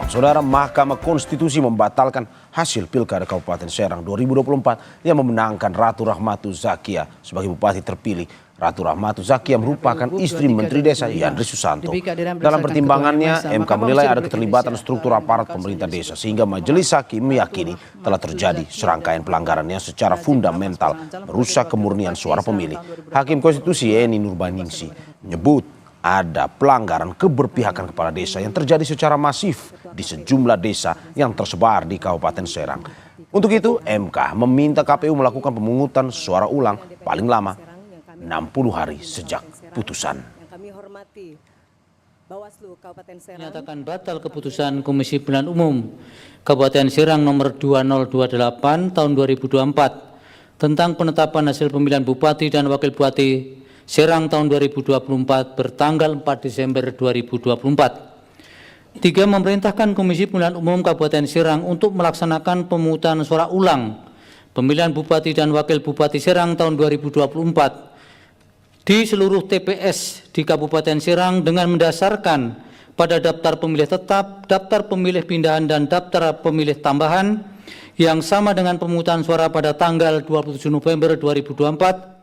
Saudara, Mahkamah Konstitusi membatalkan hasil Pilkada Kabupaten Serang 2024 yang memenangkan Ratu Rahmatu Zakia sebagai bupati terpilih. Ratu Rahmatu Zakia merupakan istri Menteri Desa Yandri Susanto. Dalam pertimbangannya, MK menilai ada keterlibatan struktur aparat pemerintah desa sehingga Majelis Hakim meyakini telah terjadi serangkaian pelanggaran yang secara fundamental merusak kemurnian suara pemilih. Hakim Konstitusi Eni Nurbaningsi menyebut ada pelanggaran keberpihakan kepala desa yang terjadi secara masif di sejumlah desa yang tersebar di Kabupaten Serang. Untuk itu, MK meminta KPU melakukan pemungutan suara ulang paling lama 60 hari sejak putusan. Menyatakan batal keputusan Komisi Pemilihan Umum Kabupaten Serang nomor 2028 tahun 2024 tentang penetapan hasil pemilihan Bupati dan Wakil Bupati Serang tahun 2024 bertanggal 4 Desember 2024. 3. Memerintahkan Komisi Pemilihan Umum Kabupaten Serang untuk melaksanakan pemungutan suara ulang pemilihan Bupati dan Wakil Bupati Serang tahun 2024 di seluruh TPS di Kabupaten Serang dengan mendasarkan pada daftar pemilih tetap, daftar pemilih pindahan dan daftar pemilih tambahan yang sama dengan pemungutan suara pada tanggal 27 November 2024.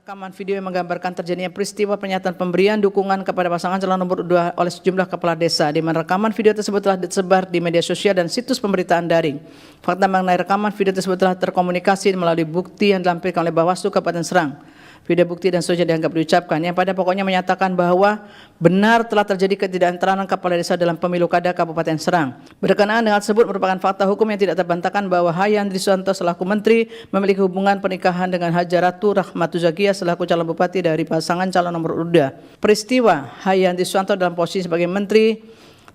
Rekaman video yang menggambarkan terjadinya peristiwa pernyataan pemberian dukungan kepada pasangan calon nomor 2 oleh sejumlah kepala desa, di mana rekaman video tersebut telah disebar di media sosial dan situs pemberitaan daring. Fakta mengenai rekaman video tersebut telah terkomunikasi melalui bukti yang dilampirkan oleh Bawaslu Kabupaten Serang. Video bukti dan seterusnya dianggap diucapkan yang pada pokoknya menyatakan bahwa benar telah terjadi ketidakneutralan kepala desa dalam pemilu kada Kabupaten Serang. Berkenaan dengan tersebut merupakan fakta hukum yang tidak terbantahkan bahwa Yandri Susanto selaku menteri memiliki hubungan pernikahan dengan Haja Ratu Rahmatu Zakia selaku calon bupati dari pasangan calon nomor 2. Peristiwa Yandri Susanto dalam posisi sebagai menteri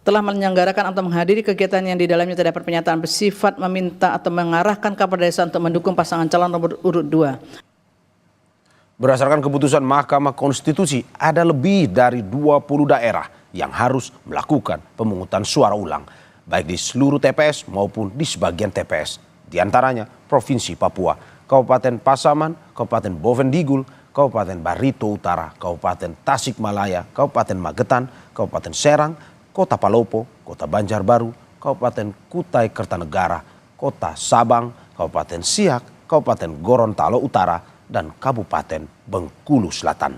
telah menyelenggarakan atau menghadiri kegiatan yang di dalamnya terdapat pernyataan bersifat meminta atau mengarahkan kepala desa untuk mendukung pasangan calon nomor urut 2. Berdasarkan keputusan Mahkamah Konstitusi, ada lebih dari 20 daerah yang harus melakukan pemungutan suara ulang, baik di seluruh TPS maupun di sebagian TPS. Di antaranya Provinsi Papua, Kabupaten Pasaman, Kabupaten Bovendigul, Kabupaten Barito Utara, Kabupaten Tasikmalaya, Kabupaten Magetan, Kabupaten Serang, Kota Palopo, Kota Banjarbaru, Kabupaten Kutai Kertanegara, Kota Sabang, Kabupaten Siak, Kabupaten Gorontalo Utara, dan Kabupaten Bengkulu Selatan.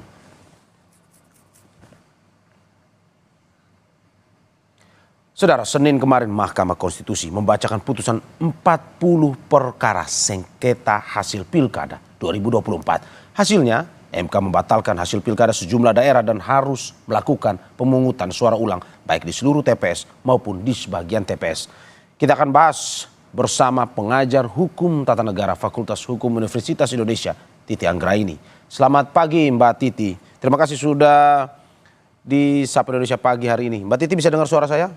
Saudara, Senin kemarin Mahkamah Konstitusi membacakan putusan 40 perkara sengketa hasil Pilkada 2024. Hasilnya, MK membatalkan hasil Pilkada sejumlah daerah dan harus melakukan pemungutan suara ulang baik di seluruh TPS maupun di sebagian TPS. Kita akan bahas bersama pengajar Hukum Tata Negara Fakultas Hukum Universitas Indonesia, Titi Anggraini. Selamat pagi Mbak Titi. Terima kasih sudah di Sapa Indonesia Pagi hari ini. Mbak Titi bisa dengar suara saya?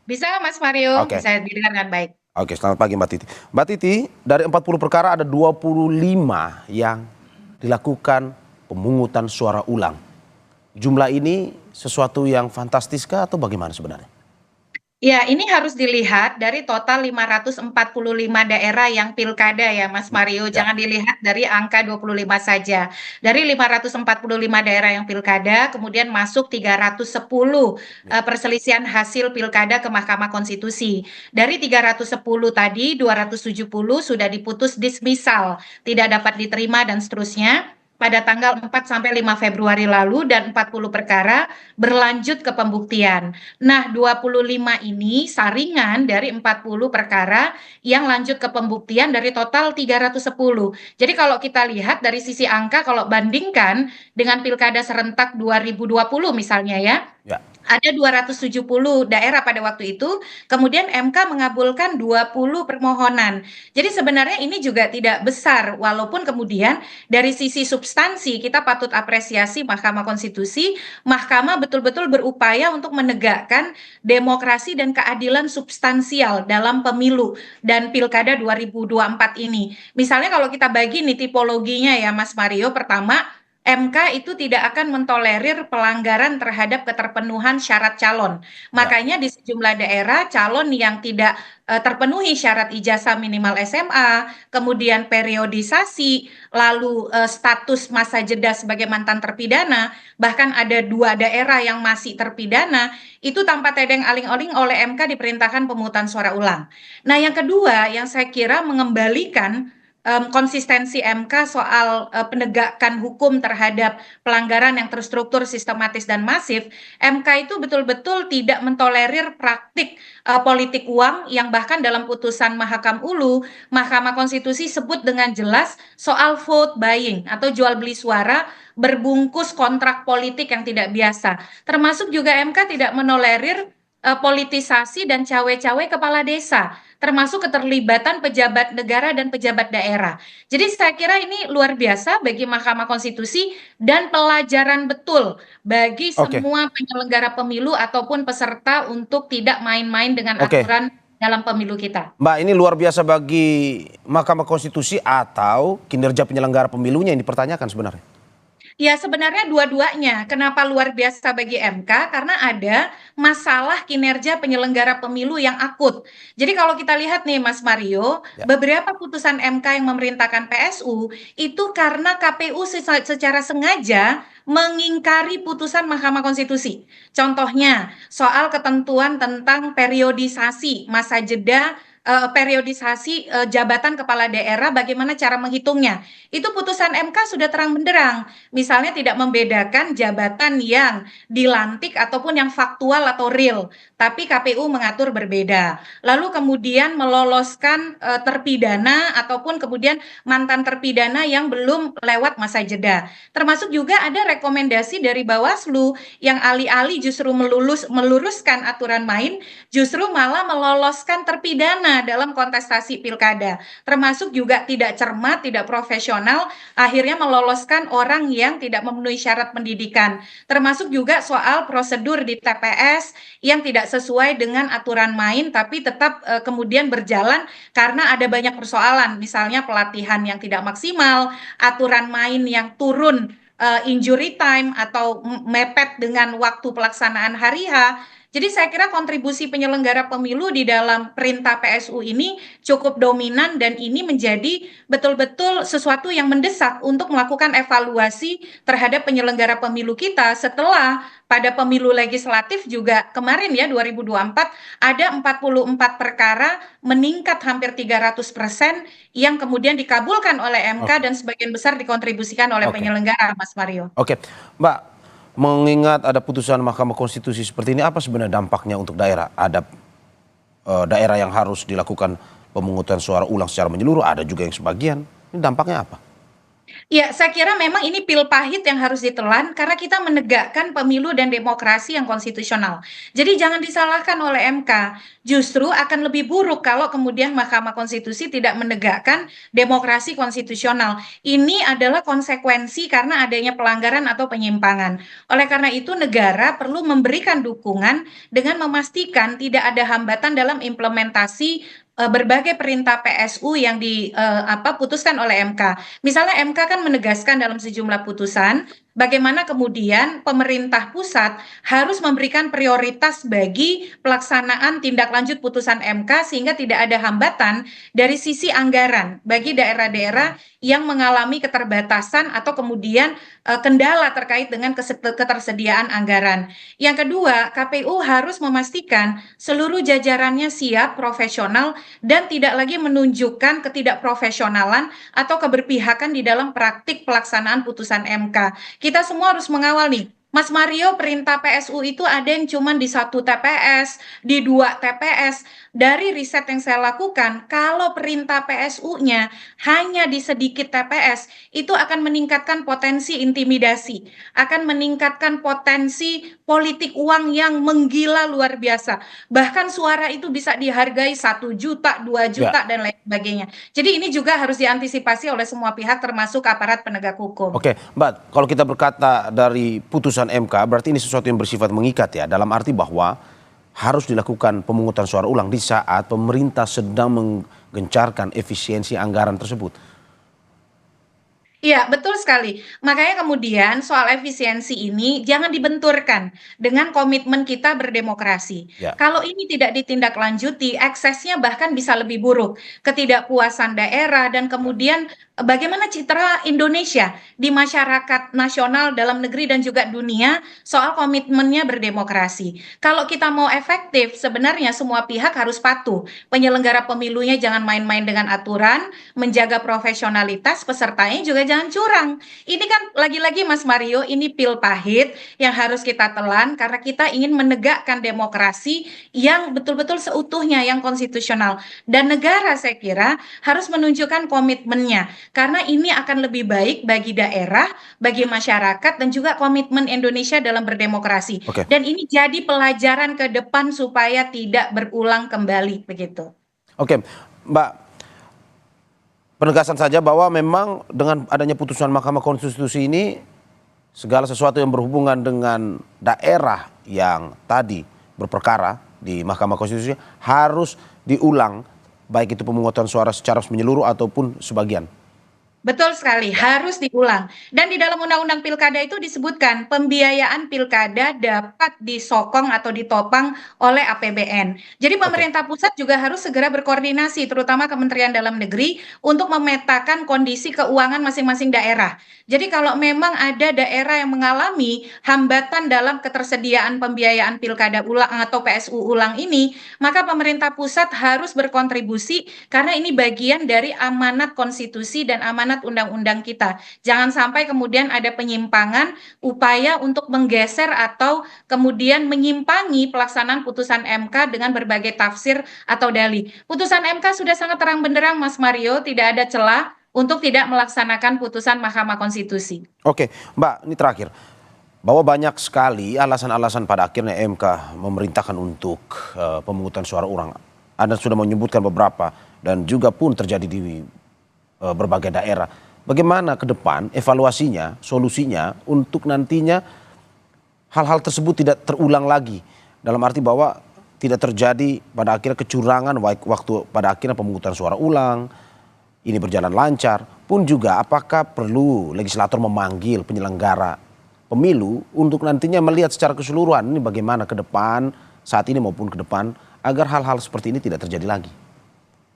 Bisa Mas Mario, Oke. bisa didengar dengan baik. Oke, selamat pagi Mbak Titi. Mbak Titi, dari 40 perkara ada 25 yang dilakukan pemungutan suara ulang. Jumlah ini sesuatu yang fantastiskah atau bagaimana sebenarnya? Ya, ini harus dilihat dari total 545 daerah yang pilkada ya Mas Mario. Ya. Jangan dilihat dari angka 25 saja. Dari 545 daerah yang pilkada, kemudian masuk 310 perselisihan hasil pilkada ke Mahkamah Konstitusi. Dari 310 tadi, 270 sudah diputus dismisal, tidak dapat diterima dan seterusnya pada tanggal 4 sampai 5 Februari lalu, dan 40 perkara berlanjut ke pembuktian. Nah, 25 ini saringan dari 40 perkara yang lanjut ke pembuktian dari total 310. Jadi kalau kita lihat dari sisi angka, kalau bandingkan dengan Pilkada serentak 2020 misalnya ya. Ada 270 daerah pada waktu itu, kemudian MK mengabulkan 20 permohonan. Jadi sebenarnya ini juga tidak besar, walaupun kemudian dari sisi substansi kita patut apresiasi Mahkamah Konstitusi. Mahkamah betul-betul berupaya untuk menegakkan demokrasi dan keadilan substansial dalam pemilu dan Pilkada 2024 ini. Misalnya kalau kita bagi nih tipologinya ya Mas Mario, pertama MK itu tidak akan mentolerir pelanggaran terhadap keterpenuhan syarat calon. Makanya di sejumlah daerah calon yang tidak terpenuhi syarat ijazah minimal SMA, kemudian periodisasi, lalu status masa jeda sebagai mantan terpidana, bahkan ada 2 daerah yang masih terpidana, itu tanpa tedeng aling-aling oleh MK diperintahkan pemungutan suara ulang. Nah, yang kedua yang saya kira mengembalikan konsistensi MK soal penegakan hukum terhadap pelanggaran yang terstruktur, sistematis, dan masif, MK itu betul-betul tidak mentolerir praktik politik uang yang bahkan dalam putusan Mahakam Ulu, Mahkamah Konstitusi sebut dengan jelas soal vote buying atau jual beli suara berbungkus kontrak politik yang tidak biasa. Termasuk juga MK tidak menolerir politisasi dan cawe-cawe kepala desa, termasuk keterlibatan pejabat negara dan pejabat daerah. Jadi saya kira ini luar biasa bagi Mahkamah Konstitusi dan pelajaran betul bagi Oke. semua penyelenggara pemilu ataupun peserta untuk tidak main-main dengan Oke. aturan dalam pemilu kita. Mbak, ini luar biasa bagi Mahkamah Konstitusi atau kinerja penyelenggara pemilunya yang dipertanyakan sebenarnya? Ya, sebenarnya dua-duanya. Kenapa luar biasa bagi MK? Karena ada masalah kinerja penyelenggara pemilu yang akut. Jadi kalau kita lihat nih Mas Mario, Ya. beberapa putusan MK yang memerintahkan PSU itu karena KPU secara sengaja mengingkari putusan Mahkamah Konstitusi. Contohnya, soal ketentuan tentang periodisasi masa jeda periodisasi jabatan kepala daerah, bagaimana cara menghitungnya. Itu putusan MK sudah terang benderang. Misalnya tidak membedakan jabatan yang dilantik ataupun yang faktual atau real, tapi KPU mengatur berbeda. Lalu kemudian meloloskan terpidana ataupun kemudian mantan terpidana yang belum lewat masa jeda. Termasuk juga ada rekomendasi dari Bawaslu yang alih-alih justru meluruskan aturan main, justru malah meloloskan terpidana dalam kontestasi pilkada. Termasuk juga tidak cermat, tidak profesional, akhirnya meloloskan orang yang tidak memenuhi syarat pendidikan. Termasuk juga soal prosedur di TPS yang tidak sesuai dengan aturan main tapi tetap kemudian berjalan karena ada banyak persoalan, misalnya pelatihan yang tidak maksimal, aturan main yang turun injury time atau mepet dengan waktu pelaksanaan hari H. Jadi saya kira kontribusi penyelenggara pemilu di dalam perintah PSU ini cukup dominan dan ini menjadi betul-betul sesuatu yang mendesak untuk melakukan evaluasi terhadap penyelenggara pemilu kita setelah pada pemilu legislatif juga kemarin ya 2024 ada 44 perkara meningkat hampir 300% yang kemudian dikabulkan oleh MK dan sebagian besar dikontribusikan oleh penyelenggara, Mas Mario. Oke, Mbak, mengingat ada putusan Mahkamah Konstitusi seperti ini, apa sebenarnya dampaknya untuk daerah? Ada daerah yang harus dilakukan pemungutan suara ulang secara menyeluruh, ada juga yang sebagian. Ini dampaknya apa? Ya, saya kira memang ini pil pahit yang harus ditelan karena kita menegakkan pemilu dan demokrasi yang konstitusional. Jadi jangan disalahkan oleh MK. Justru akan lebih buruk kalau kemudian Mahkamah Konstitusi tidak menegakkan demokrasi konstitusional. Ini adalah konsekuensi karena adanya pelanggaran atau penyimpangan. Oleh karena itu negara perlu memberikan dukungan dengan memastikan tidak ada hambatan dalam implementasi berbagai perintah PSU yang diputuskan oleh MK. Misalnya MK kan menegaskan dalam sejumlah putusan bagaimana kemudian pemerintah pusat harus memberikan prioritas bagi pelaksanaan tindak lanjut putusan MK sehingga tidak ada hambatan dari sisi anggaran bagi daerah-daerah yang mengalami keterbatasan atau kemudian kendala terkait dengan ketersediaan anggaran. Yang kedua, KPU harus memastikan seluruh jajarannya siap, profesional, dan tidak lagi menunjukkan ketidakprofesionalan atau keberpihakan di dalam praktik pelaksanaan putusan MK. Kita semua harus mengawal nih, Mas Mario, perintah PSU itu ada yang cuma di 1 TPS, di 2 TPS. Dari riset yang saya lakukan, kalau perintah PSU-nya hanya di sedikit TPS, itu akan meningkatkan potensi intimidasi, akan meningkatkan potensi politik uang yang menggila luar biasa. Bahkan suara itu bisa dihargai 1 juta, 2 juta, dan lain sebagainya. Jadi ini juga harus diantisipasi oleh semua pihak termasuk aparat penegak hukum. Oke, Mbak, kalau kita berkata dari putusan MK, berarti ini sesuatu yang bersifat mengikat ya, dalam arti bahwa harus dilakukan pemungutan suara ulang di saat pemerintah sedang menggencarkan efisiensi anggaran tersebut. Iya, betul sekali. Makanya kemudian soal efisiensi ini jangan dibenturkan dengan komitmen kita berdemokrasi. Ya. Kalau ini tidak ditindaklanjuti, eksesnya bahkan bisa lebih buruk. Ketidakpuasan daerah dan kemudian bagaimana citra Indonesia di masyarakat nasional, dalam negeri dan juga dunia soal komitmennya berdemokrasi. Kalau kita mau efektif, sebenarnya semua pihak harus patuh. Penyelenggara pemilunya jangan main-main dengan aturan, menjaga profesionalitas pesertanya juga jangan curang. Ini kan lagi-lagi Mas Mario, ini pil pahit yang harus kita telan karena kita ingin menegakkan demokrasi yang betul-betul seutuhnya, yang konstitusional. Dan negara saya kira harus menunjukkan komitmennya karena ini akan lebih baik bagi daerah, bagi masyarakat dan juga komitmen Indonesia dalam berdemokrasi. Oke. Dan ini jadi pelajaran ke depan supaya tidak berulang kembali begitu. Oke, Mbak, penegasan saja bahwa memang dengan adanya putusan Mahkamah Konstitusi ini segala sesuatu yang berhubungan dengan daerah yang tadi berperkara di Mahkamah Konstitusi harus diulang, baik itu pemungutan suara secara menyeluruh ataupun sebagian. Betul sekali, harus diulang. Dan di dalam Undang-Undang Pilkada itu disebutkan pembiayaan pilkada dapat disokong atau ditopang oleh APBN. Jadi Oke. pemerintah pusat juga harus segera berkoordinasi, terutama Kementerian Dalam Negeri, untuk memetakan kondisi keuangan masing-masing daerah. Jadi kalau memang ada daerah yang mengalami hambatan dalam ketersediaan pembiayaan pilkada ulang atau PSU ulang ini, maka pemerintah pusat harus berkontribusi karena ini bagian dari amanat konstitusi dan amanat undang-undang kita. Jangan sampai kemudian ada penyimpangan, upaya untuk menggeser atau kemudian menyimpangi pelaksanaan putusan MK dengan berbagai tafsir atau dalih. Putusan MK sudah sangat terang benderang, Mas Mario, tidak ada celah untuk tidak melaksanakan putusan Mahkamah Konstitusi. Oke, Mbak, ini terakhir. Bahwa banyak sekali alasan-alasan pada akhirnya MK memerintahkan untuk pemungutan suara ulang. Anda sudah menyebutkan beberapa dan juga pun terjadi di berbagai daerah. Bagaimana ke depan evaluasinya, solusinya untuk nantinya hal-hal tersebut tidak terulang lagi. Dalam arti bahwa tidak terjadi pada akhirnya kecurangan waktu pada akhirnya pemungutan suara ulang, ini berjalan lancar. Pun juga apakah perlu legislator memanggil penyelenggara pemilu untuk nantinya melihat secara keseluruhan ini bagaimana ke depan saat ini maupun ke depan agar hal-hal seperti ini tidak terjadi lagi.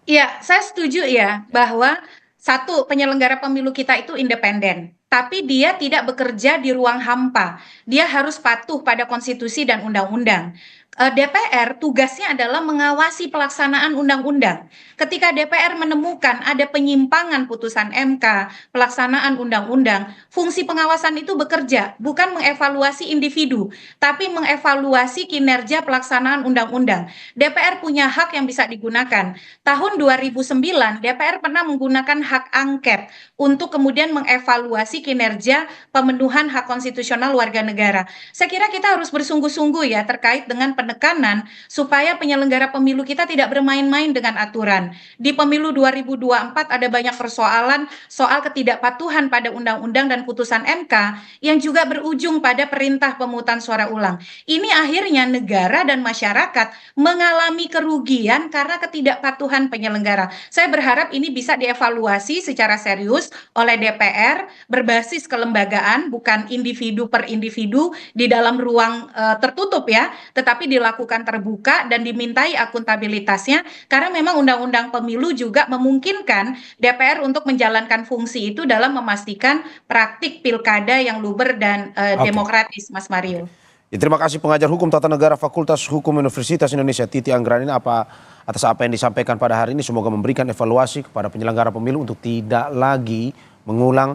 Iya, saya setuju ya bahwa satu, penyelenggara pemilu kita itu independen, tapi dia tidak bekerja di ruang hampa. Dia harus patuh pada konstitusi dan undang-undang. DPR tugasnya adalah mengawasi pelaksanaan undang-undang. Ketika DPR menemukan ada penyimpangan putusan MK, pelaksanaan undang-undang, fungsi pengawasan itu bekerja, bukan mengevaluasi individu, tapi mengevaluasi kinerja pelaksanaan undang-undang. DPR punya hak yang bisa digunakan. Tahun 2009, DPR pernah menggunakan hak angket untuk kemudian mengevaluasi kinerja pemenuhan hak konstitusional warga negara. Saya kira kita harus bersungguh-sungguh ya terkait dengan penekanan supaya penyelenggara pemilu kita tidak bermain-main dengan aturan. Di pemilu 2024 ada banyak persoalan soal ketidakpatuhan pada undang-undang dan putusan MK yang juga berujung pada perintah pemungutan suara ulang. Ini akhirnya negara dan masyarakat mengalami kerugian karena ketidakpatuhan penyelenggara. Saya berharap ini bisa dievaluasi secara serius oleh DPR berbasis kelembagaan, bukan individu per individu di dalam ruang tertutup ya, tetapi dilakukan terbuka dan dimintai akuntabilitasnya karena memang undang-undang pemilu juga memungkinkan DPR untuk menjalankan fungsi itu dalam memastikan praktik pilkada yang luber dan Oke. demokratis, Mas Mario. Ya, terima kasih pengajar hukum tata negara Fakultas Hukum Universitas Indonesia Titi Anggrani atas apa yang disampaikan pada hari ini. Semoga memberikan evaluasi kepada penyelenggara pemilu untuk tidak lagi mengulang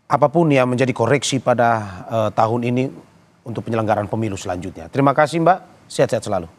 apapun yang menjadi koreksi pada tahun ini untuk penyelenggaraan pemilu selanjutnya. Terima kasih Mbak, sehat-sehat selalu.